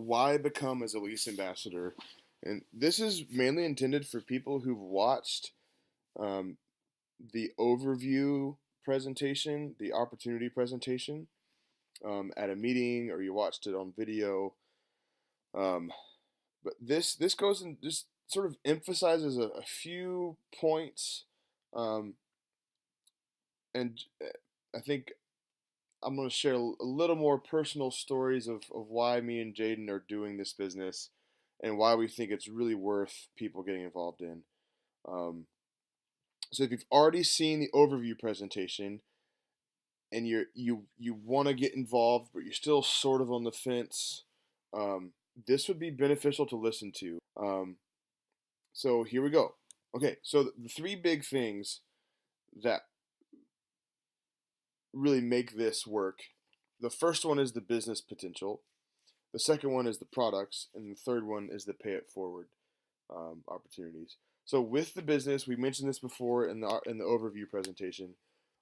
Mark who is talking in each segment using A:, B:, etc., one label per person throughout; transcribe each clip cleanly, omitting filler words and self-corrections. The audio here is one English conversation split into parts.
A: why become a Zilis ambassador? And this is mainly intended for people who've watched um, the overview presentation, the opportunity presentation at a meeting, or you watched it on video. Um, but this goes and just sort of emphasizes a few points, um, and I think I'm going to share a little more personal stories of why me and Jaden are doing this business and why we think it's really worth people getting involved in. Um, so if you've already seen the overview presentation and you want to get involved, but you're still sort of on the fence, um, this would be beneficial to listen to. So here we go. Okay, so the three big things that really make this work. The first one is the business potential. The second one is the products, and the third one is the pay it forward opportunities. So with the business, we mentioned this before in the overview presentation,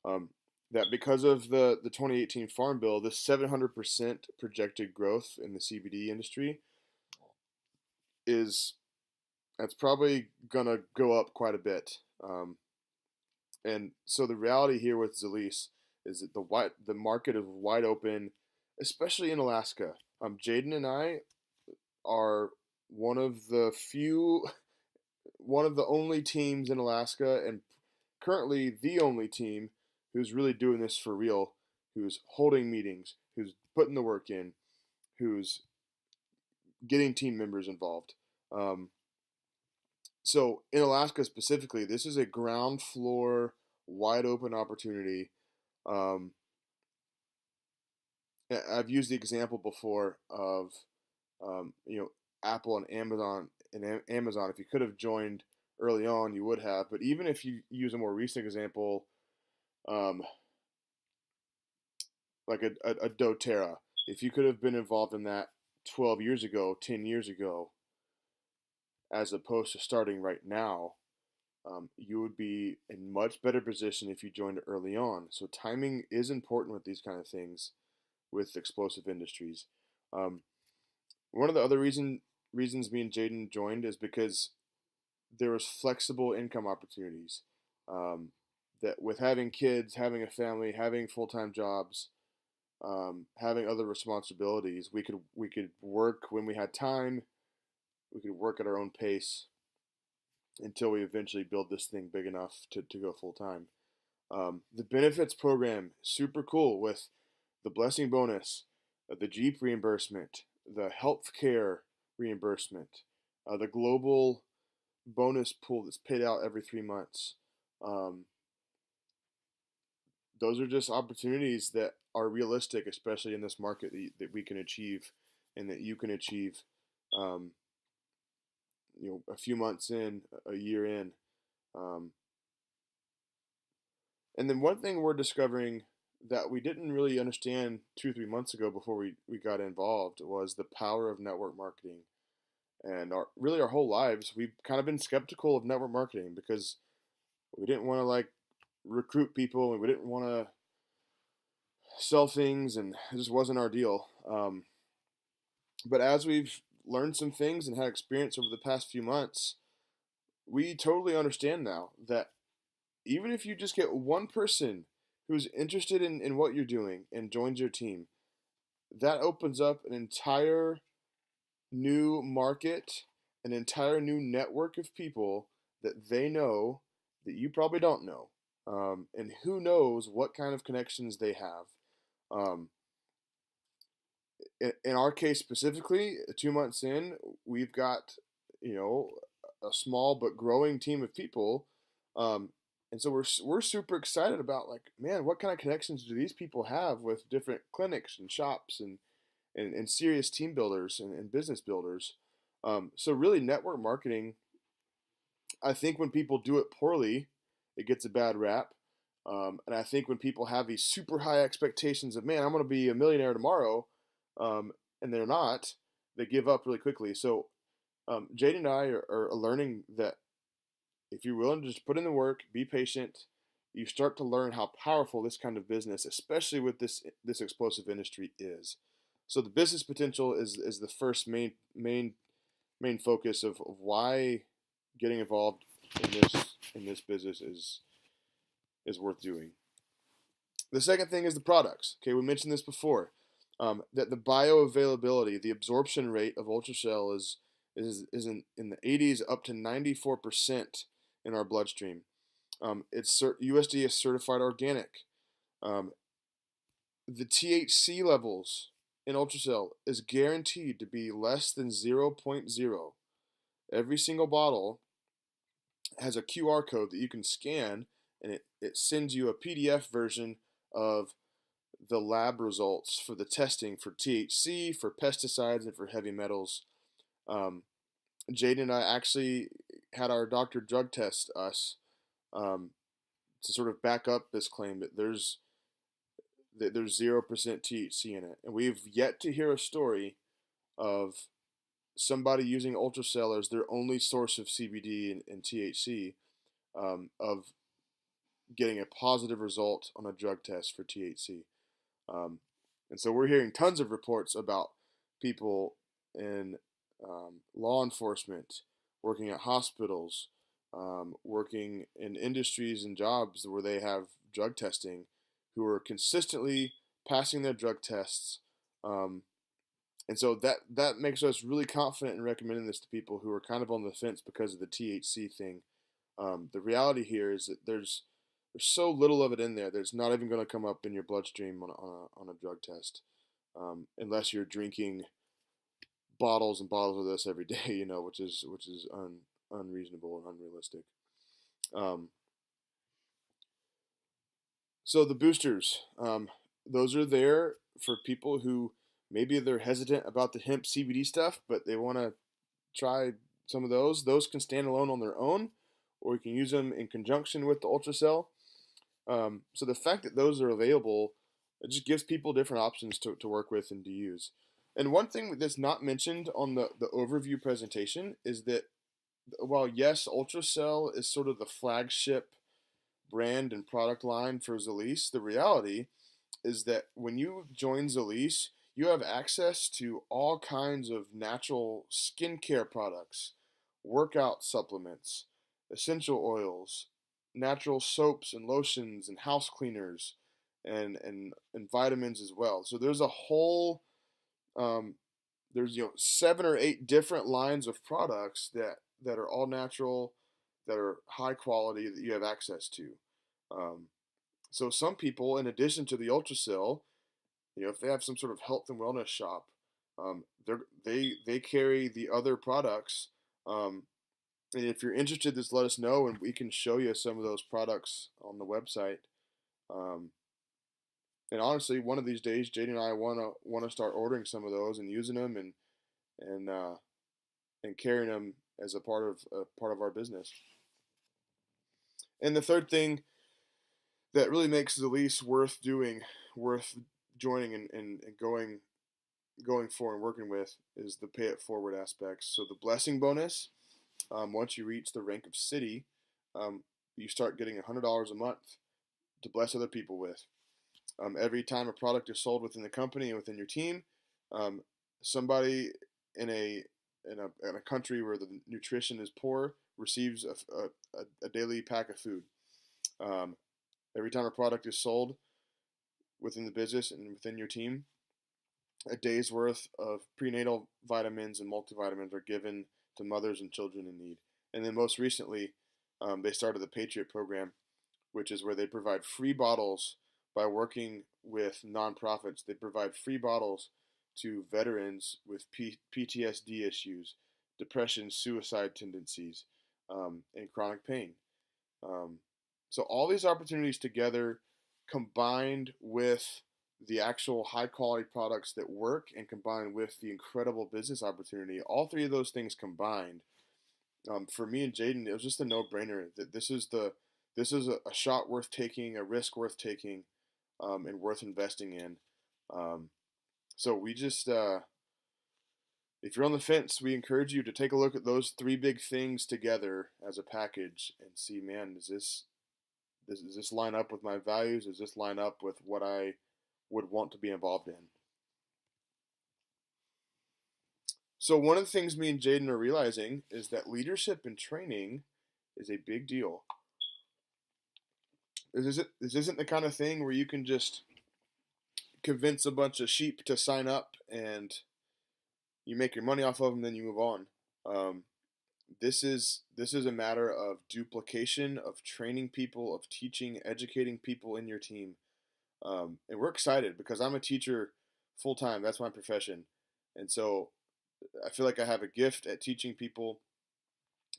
A: um, that because of the 2018 Farm Bill, the 700% projected growth in the CBD industry is that's probably gonna go up quite a bit. And so the reality here with Zilis is that the market is wide open, especially in Alaska. Jaden and I are one of the few, one of the only teams in Alaska, and currently the only team who's really doing this for real, who's holding meetings, who's putting the work in, who's getting team members involved. Um, so in Alaska specifically, this is a ground floor, wide open opportunity. Um, I've used the example before of you know, Apple and Amazon. Amazon, if you could have joined early on, you would have. But even if you use a more recent example, um, like a DoTerra, if you could have been involved in that 12 years ago, 10 years ago, as opposed to starting right now, you would be in much better position if you joined early on. So timing is important with these kind of things, with explosive industries. Um, One of the other reasons me and Jaden joined is because there was flexible income opportunities. Um, that with having kids, having a family, having full time jobs, having other responsibilities, we could work when we had time. We could work at our own pace until we eventually build this thing big enough to go full time. The benefits program super cool with the blessing bonus, the Jeep reimbursement, the health care reimbursement, the global bonus pool that's paid out every 3 months. Um, those are just opportunities that are realistic, especially in this market that we can achieve and that you can achieve. Um, a few months in, a year in. Um, and then one thing we're discovering that we didn't really understand 2 or 3 months ago before we got involved was the power of network marketing. And our whole lives, we've kind of been skeptical of network marketing because we didn't want to like recruit people and we didn't want to sell things, and it just wasn't our deal. But as we've learned some things and had experience over the past few months, we totally understand now that even if you just get one person who's interested in what you're doing and joins your team, that opens up an entire new market, an entire new network of people that they know that you probably don't know. And who knows what kind of connections they have. Um, in our case specifically, 2 months in, we've got, you know, a small but growing team of people. Um, and so we're super excited about, like, man, what kind of connections do these people have with different clinics and shops and serious team builders and business builders. So really, network marketing, I think when people do it poorly, it gets a bad rap. And I think when people have these super high expectations of, man, I'm going to be a millionaire tomorrow, and they're not, they give up really quickly. So Jade and I are learning that if you're willing to just put in the work, be patient, you start to learn how powerful this kind of business, especially with this explosive industry, is. So the business potential is the first main focus of why getting involved in this business is worth doing. The second thing is the products. Okay, we mentioned this before. That the bioavailability, the absorption rate of Ultracell is in the 80s up to 94% in our bloodstream. It's USDA is certified organic. Um, the THC levels in Ultracell is guaranteed to be less than zero point 0.0. Every single bottle has a QR code that you can scan, and it sends you a PDF version of the lab results for the testing for THC, for pesticides, and for heavy metals. Um, Jaden and I actually had our doctor drug test us um, to sort of back up this claim that there's 0% THC in it, and we've yet to hear a story of somebody using Ultracell as their only source of CBD and THC, of getting a positive result on a drug test for THC. Um, and so we're hearing tons of reports about people in law enforcement, working at hospitals, working in industries and jobs where they have drug testing, who are consistently passing their drug tests. And so that makes us really confident in recommending this to people who are kind of on the fence because of the THC thing. The reality here is that there's so little of it in there that it's not even going to come up in your bloodstream on a drug test, unless you're drinking bottles and bottles of this every day, which is unreasonable and unrealistic. So the boosters, those are there for people who maybe they're hesitant about the hemp CBD stuff, but they want to try some of those. Those can stand alone on their own, or you can use them in conjunction with the Ultracell. So the fact that those are available, it just gives people different options to work with and to use. And one thing that's not mentioned on the overview presentation is that while yes, Ultracell is sort of the flagship brand and product line for Zilis, the reality is that when you join Zilis, you have access to all kinds of natural skincare products, workout supplements, essential oils, natural soaps and lotions and house cleaners, and vitamins as well. So there's a whole there's 7 or 8 different lines of products that are all natural, that are high quality, that you have access to. So some people, in addition to the Ultracell, if they have some sort of health and wellness shop, they carry the other products. And if you're interested, just let us know, and we can show you some of those products on the website. And honestly, one of these days, Jaden and I want to start ordering some of those and using them and carrying them as a part of our business. And the third thing that really makes the lease worth joining and going for and working with is the pay it forward aspects. So the blessing bonus, once you reach the rank of city, you start getting $100 a month to bless other people with. Every time a product is sold within the company and within your team, somebody in a country where the nutrition is poor receives a daily pack of food. Every time a product is sold within the business and within your team, a day's worth of prenatal vitamins and multivitamins are given to mothers and children in need. And then most recently, they started the Patriot Program, which is where they provide free bottles by working with nonprofits. They provide free bottles to veterans with PTSD issues, depression, suicide tendencies, and chronic pain. So all these opportunities together, combined with the actual high quality products that work and combined with the incredible business opportunity, all three of those things combined, for me and Jaden, it was just a no-brainer that this is a shot worth taking, a risk worth taking, and worth investing in. So we just, if you're on the fence, we encourage you to take a look at those 3 big things together as a package and see, man, does this line up with my values? Does this line up with what I would want to be involved in? So one of the things me and Jaden are realizing is that leadership and training is a big deal. This isn't the kind of thing where you can just convince a bunch of sheep to sign up and you make your money off of them, then you move on. Um, this is a matter of duplication, of training people, of teaching, educating people in your team. And we're excited because I'm a teacher full time. That's my profession, and so I feel like I have a gift at teaching people,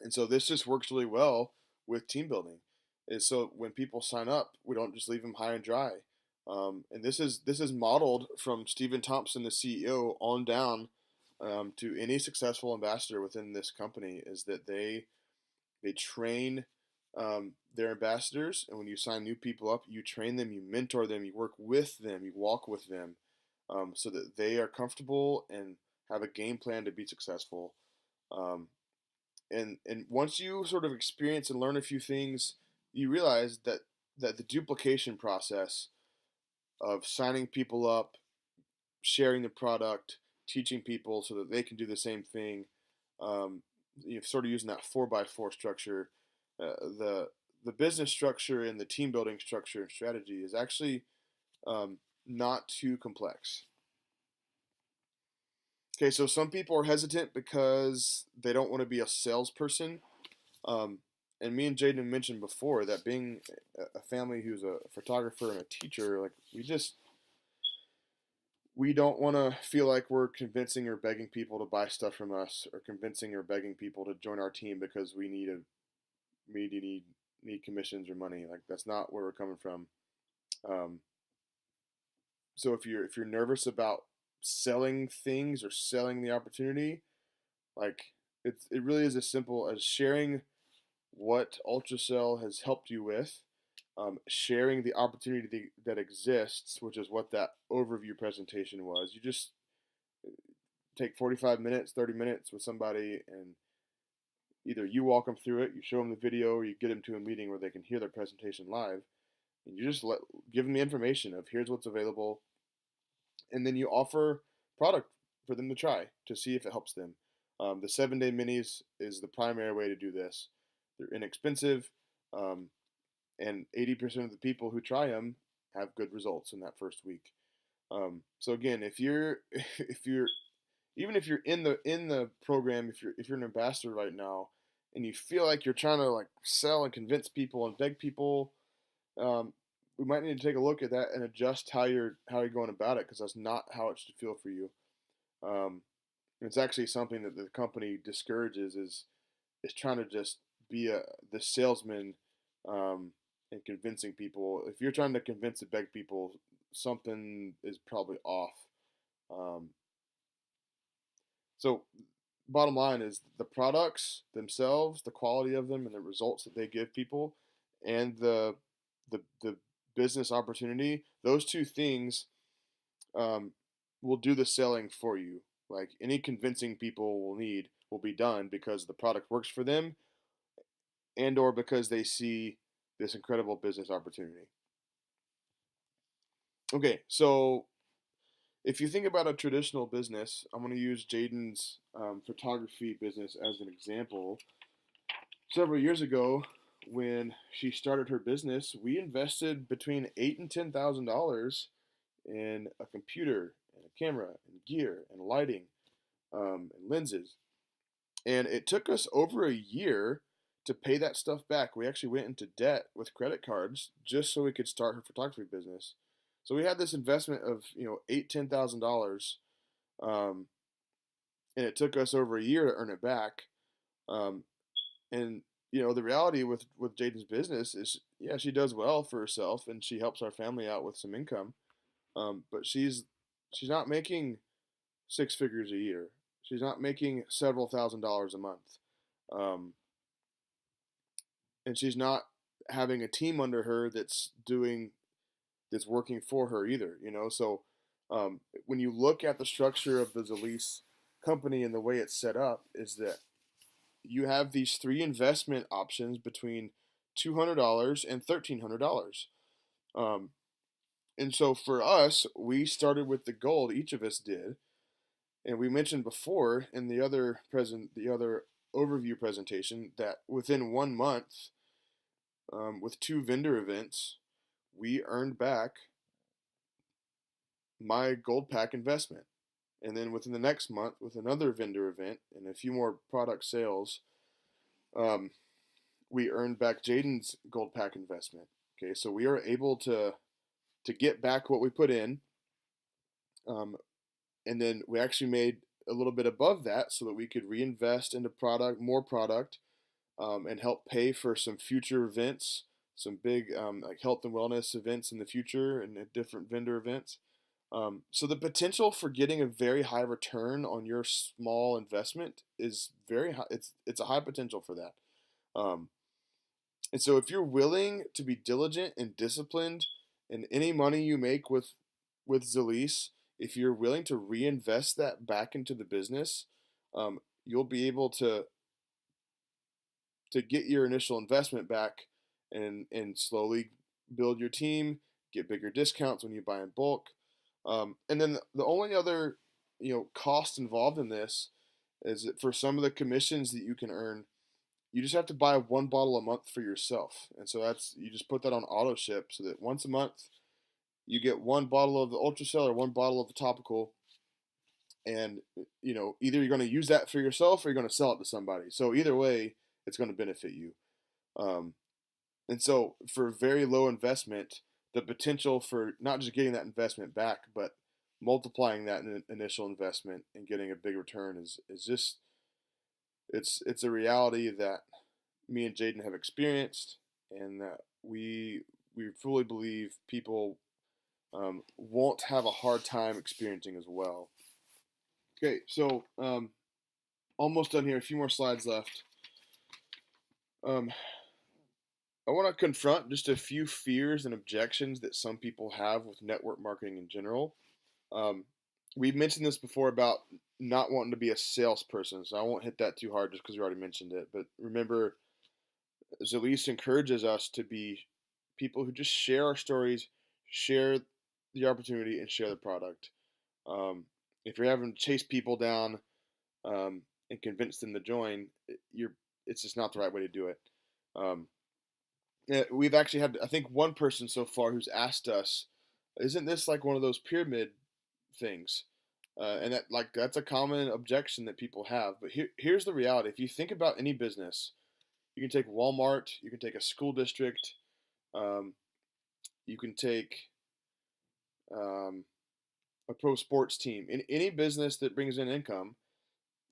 A: and so this just works really well with team building. Is so when people sign up, we don't just leave them high and dry. And this is modeled from Stephen Thompson, the CEO, on down to any successful ambassador within this company. Is that they train their ambassadors, and when you sign new people up, you train them, you mentor them, you work with them, you walk with them, so that they are comfortable and have a game plan to be successful. Um, and once you sort of experience and learn a few things, you realize that the duplication process of signing people up, sharing the product, teaching people so that they can do the same thing, um, sort of using that 4x4 structure, the business structure and the team building structure and strategy is actually not too complex. Okay, so some people are hesitant because they don't want to be a salesperson. Um, and me and Jaden mentioned before that being a family who's a photographer and a teacher, like we don't want to feel like we're convincing or begging people to buy stuff from us, or convincing or begging people to join our team because we need commissions or money. Like that's not where we're coming from. Um, so if you're nervous about selling things or selling the opportunity, like it really is as simple as sharing what Ultracell has helped you with, sharing the opportunity that exists, which is what that overview presentation was. You just take 45 minutes, 30 minutes with somebody, and either you walk them through it, you show them the video, or you get them to a meeting where they can hear their presentation live, and you just give them the information of here's what's available, and then you offer product for them to try to see if it helps them. The 7-day minis is the primary way to do this. They're inexpensive, um, and 80% of the people who try them have good results in that first week. So again, if you're if you're even if you're in the program, if you're an ambassador right now, and you feel like you're trying to like sell and convince people and beg people, um, we might need to take a look at that and adjust how you're going about it, because that's not how it should feel for you. Um, it's actually something that the company discourages is trying to just be the salesman, um, and convincing people. If you're trying to convince and beg people, something is probably off. Um, so bottom line is the products themselves, the quality of them, and the results that they give people, and the business opportunity. Those two things um, will do the selling for you. Like any convincing people will need will be done because the product works for them, and or because they see this incredible business opportunity. Okay, so if you think about a traditional business, I'm going to use Jaden's photography business as an example. Several years ago, when she started her business, we invested between $8,000 and $10,000 in a computer and a camera and gear and lighting, and lenses. And it took us over a year to pay that stuff back. We actually went into debt with credit cards just so we could start her photography business. So we had this investment of $8,000 to $10,000, um, and it took us over a year to earn it back. Um, and the reality with Jaden's business is, yeah, she does well for herself and she helps our family out with some income. But she's not making six figures a year. She's not making several $1,000s a month. Um, and she's not having a team under her that's working for her either. So when you look at the structure of the Zilis company and the way it's set up, is that you have these three investment options between $200 and $1,300. Um, and so for us, we started with the goal, each of us did, And we mentioned before in the other overview presentation that within 1 month, with 2 vendor events, we earned back my gold pack investment. And then within the next month, with another vendor event and a few more product sales, um, we earned back Jaden's gold pack investment. Okay, so we are able to get back what we put in, um, and then we actually made a little bit above that so that we could reinvest into more product, and help pay for some future events, some big like health and wellness events in the future and at different vendor events. So the potential for getting a very high return on your small investment is very high. It's a high potential for that. Um, and so if you're willing to be diligent and disciplined in any money you make with Zilis, if you're willing to reinvest that back into the business, you'll be able to get your initial investment back and slowly build your team, get bigger discounts when you buy in bulk. And then the only other cost involved in this is that for some of the commissions that you can earn, you just have to buy 1 bottle a month for yourself. And so you just put that on auto ship so that once a month you get 1 bottle of the Ultra Cell or 1 bottle of the topical, and either you're going to use that for yourself or you're going to sell it to somebody. So either way, it's going to benefit you. Um, and so for very low investment, the potential for not just getting that investment back, but multiplying that initial investment and getting a big return is just it's a reality that me and Jaden have experienced, and that we fully believe people won't have a hard time experiencing as well. Okay, so almost done here. A few more slides left. I want to confront just a few fears and objections that some people have with network marketing in general. Um, we mentioned this before about not wanting to be a salesperson, so I won't hit that too hard just because we already mentioned it. But remember, Zilis encourages us to be people who just share our stories, share the opportunity, and share the product. If you're having to chase people down and convince them to join, it's just not the right way to do it. Um, we've actually had, I think, one person so far who's asked us, "Isn't this like one of those pyramid things?" And that's a common objection that people have. But here's the reality: if you think about any business, you can take Walmart, you can take a school district, um, you can take um, a pro sports team. In any business that brings in income,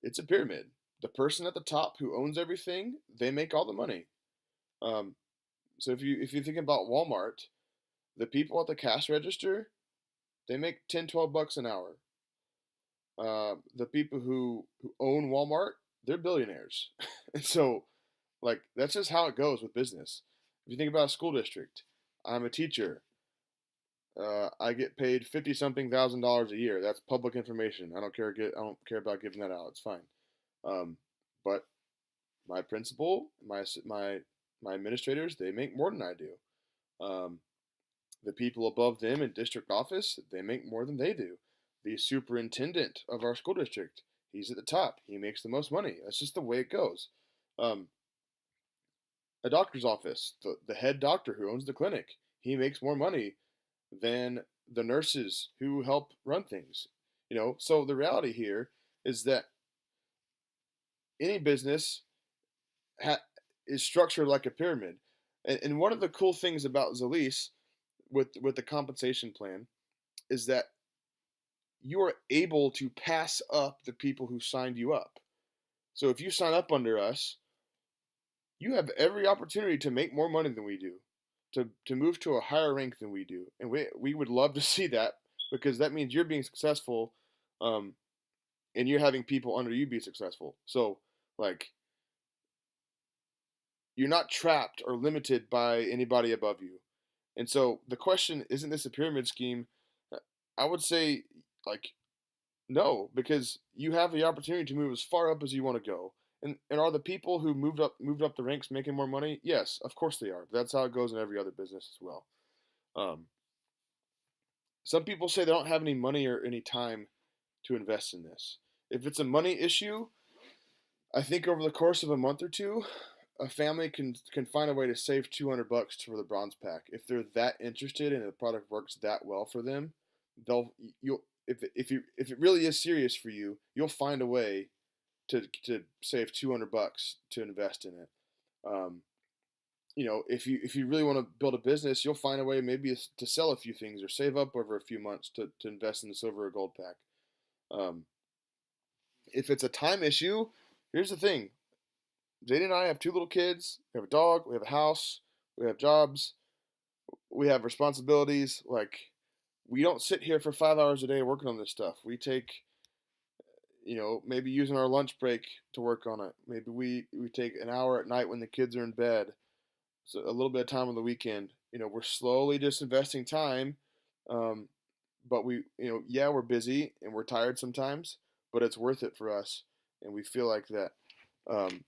A: it's a pyramid. The person at the top who owns everything, they make all the money. Um, so if you think about Walmart, the people at the cash register, they make 10, $12 an hour. The people who own Walmart, they're billionaires. And so, like, that's just how it goes with business. If you think about a school district, I'm a teacher. I get paid 50 something $1,000 a year. That's public information. I don't care about giving that out. It's fine. But my principal, my administrators, they make more than I do. Um, the people above them in district office, they make more than they do. The superintendent of our school district, he's at the top. He makes the most money. That's just the way it goes. Um, a doctor's office, the head doctor who owns the clinic, he makes more money than the nurses who help run things. So the reality here is that any business is structured like a pyramid. And one of the cool things about Zilis with the compensation plan is that you are able to pass up the people who signed you up. So if you sign up under us, you have every opportunity to make more money than we do, to move to a higher rank than we do. And we would love to see that, because that means you're being successful, and you're having people under you be successful. So, like, you're not trapped or limited by anybody above you. And so the question, isn't this a pyramid scheme? I would say, like, no, because you have the opportunity to move as far up as you want to go. And are the people who moved up the ranks making more money? Yes, of course they are. That's how it goes in every other business as well. Um, some people say they don't have any money or any time to invest in this. If it's a money issue, I think over the course of a month or two, a family can find a way to save $200 for the bronze pack. If they're that interested and the product works that well for them, you'll if it really is serious for you, you'll find a way to save $200 to invest in it. Um, if you really want to build a business, you'll find a way maybe to sell a few things or save up over a few months to invest in the silver or gold pack. Um, if it's a time issue, here's the thing: Jade and I have two little kids. We have a dog. We have a house. We have jobs. We have responsibilities. Like, we don't sit here for 5 hours a day working on this stuff. We take, maybe using our lunch break to work on it. Maybe we take an hour at night when the kids are in bed. So a little bit of time on the weekend. We're slowly just investing time. Um, but we're busy and we're tired sometimes, but it's worth it for us. And we feel like that. Um,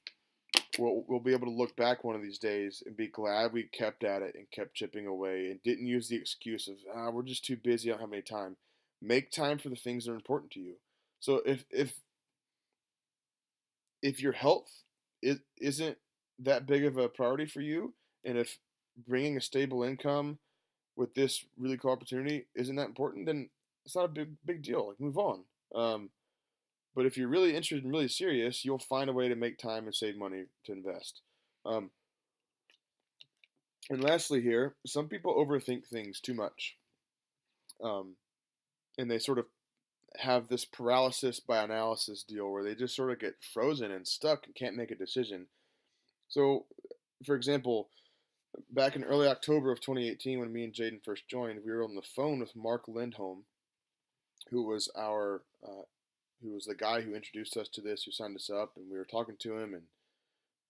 A: we'll be able to look back one of these days and be glad we kept at it and kept chipping away and didn't use the excuse of we're just too busy, I don't have any time. Make time for the things that are important to you. So if your health isn't that big of a priority for you, and if bringing a stable income with this really cool opportunity isn't that important, then it's not a big deal. Like, move on. But if you're really interested and really serious, you'll find a way to make time and save money to invest. Um, and lastly, here, some people overthink things too much, and they sort of have this paralysis by analysis deal where they just sort of get frozen and stuck and can't make a decision. So, for example, back in early October of 2018, when me and Jaden first joined, we were on the phone with Mark Lindholm, who was the guy who introduced us to this, who signed us up, and we were talking to him, and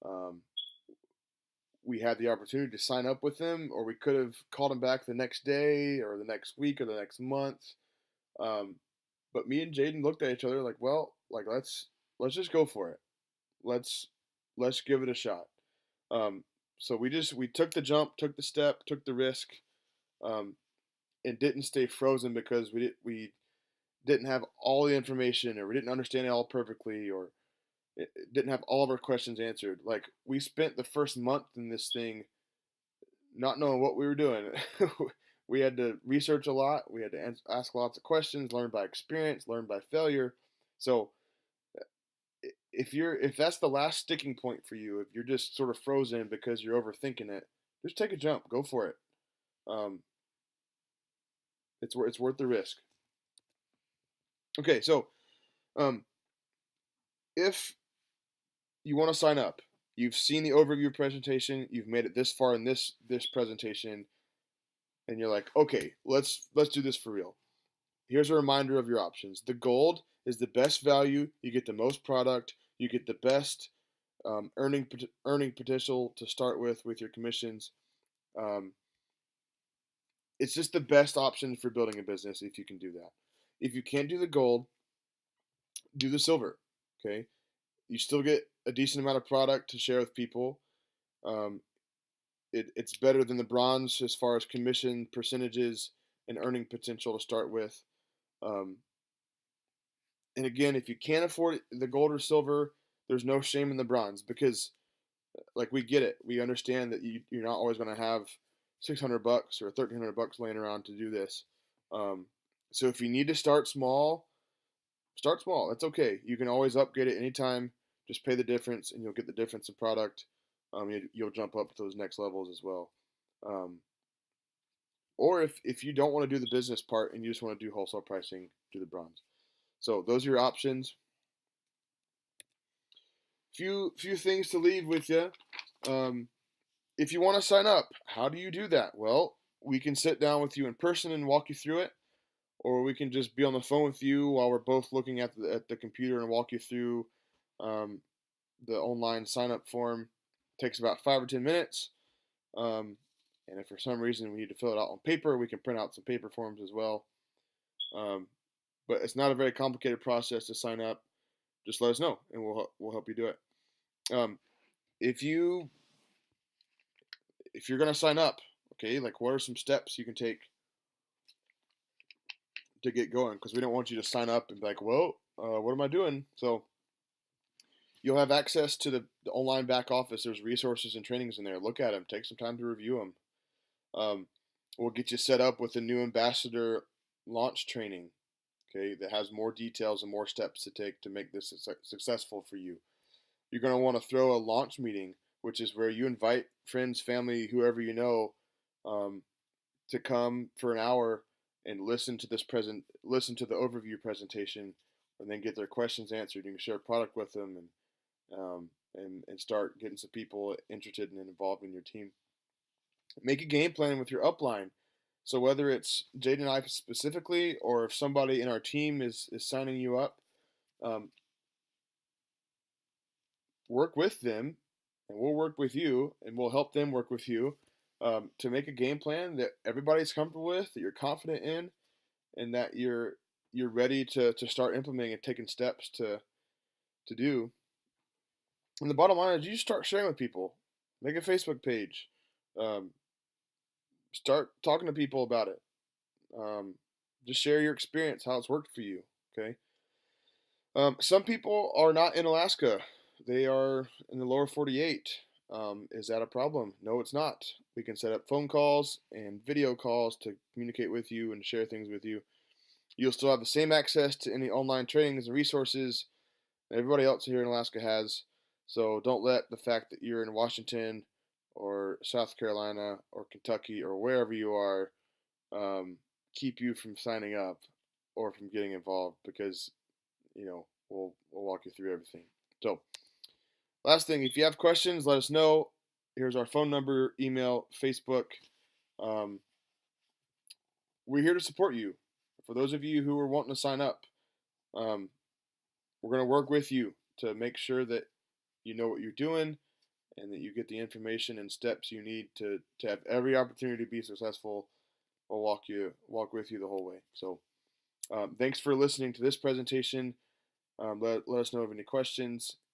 A: um, we had the opportunity to sign up with him, or we could have called him back the next day, or the next week, or the next month. But me and Jaden looked at each other like, well, like let's just go for it. Let's give it a shot. So we took the jump, took the step, took the risk, um, and didn't stay frozen because we didn't have all the information, or we didn't understand it all perfectly, or it didn't have all of our questions answered. Like, we spent the first month in this thing not knowing what we were doing. We had to research a lot. We had to ask lots of questions, learn by experience, learn by failure. So if that's the last sticking point for you, if you're just sort of frozen because you're overthinking it, just take a jump, go for it. Um, it's worth the risk. Okay, so um, if you want to sign up, you've seen the overview presentation, you've made it this far in this presentation, and you're like, okay, let's do this for real. Here's a reminder of your options. The gold is the best value. You get the most product. You get the best earning potential to start with your commissions. It's just the best option for building a business if you can do that. If you can't do the gold, do the silver. Okay, you still get a decent amount of product to share with people. Um, it's better than the bronze as far as commission percentages and earning potential to start with. Um, and again, if you can't afford the gold or silver, there's no shame in the bronze, because, like, we get it. We understand that you're not always going to have $600 or $1,300 laying around to do this. So if you need to start small, That's okay. You can always upgrade it anytime. Just pay the difference, and you'll get the difference in product. You'll jump up to those next levels as well. Um, or if you don't want to do the business part and you just want to do wholesale pricing, do the bronze. So those are your options. Few things to leave with you. If you want to sign up, how do you do that? Well, we can sit down with you in person and walk you through it, or we can just be on the phone with you while we're both looking at the computer and walk you through the online sign up form. It takes about 5 or 10 minutes. And if for some reason we need to fill it out on paper, we can print out some paper forms as well. But it's not a very complicated process to sign up. Just let us know, and we'll help you do it. If you're gonna sign up, okay, like, what are some steps you can take to get going, because we don't want you to sign up and be like, well, what am I doing? So you'll have access to the online back office. There's resources and trainings in there. Look at them. Take some time to review them. We'll get you set up with a new ambassador launch training, okay, that has more details and more steps to take to make this successful for you. You're going to want to throw a launch meeting, which is where you invite friends, family, whoever you know, um, to come for an hour and listen to listen to the overview presentation, and then get their questions answered. You can share a product with them, and start getting some people interested and involved in your team. Make a game plan with your upline. So whether it's Jade and I specifically, or if somebody in our team is signing you up, um, work with them, and we'll work with you, and we'll help them work with you, to make a game plan that everybody's comfortable with, that you're confident in, and that you're ready to start implementing and taking steps to do. And the bottom line is, you start sharing with people. Make a Facebook page. Um, Start talking to people about it. Um, just share your experience, how it's worked for you. Okay. Some people are not in Alaska. They are in the lower 48. Is that a problem? No, it's not. We can set up phone calls and video calls to communicate with you and share things with you. You'll still have the same access to any online trainings and resources that everybody else here in Alaska has. So don't let the fact that you're in Washington or South Carolina or Kentucky or wherever you are, keep you from signing up or from getting involved, because we'll walk you through everything. So last thing, if you have questions, let us know. Here's our phone number, email, Facebook. Um, we're here to support you. For those of you who are wanting to sign up, um, we're going to work with you to make sure that you know what you're doing, and that you get the information and steps you need to have every opportunity to be successful. We'll walk with you the whole way. So thanks for listening to this presentation. Let us know of any questions,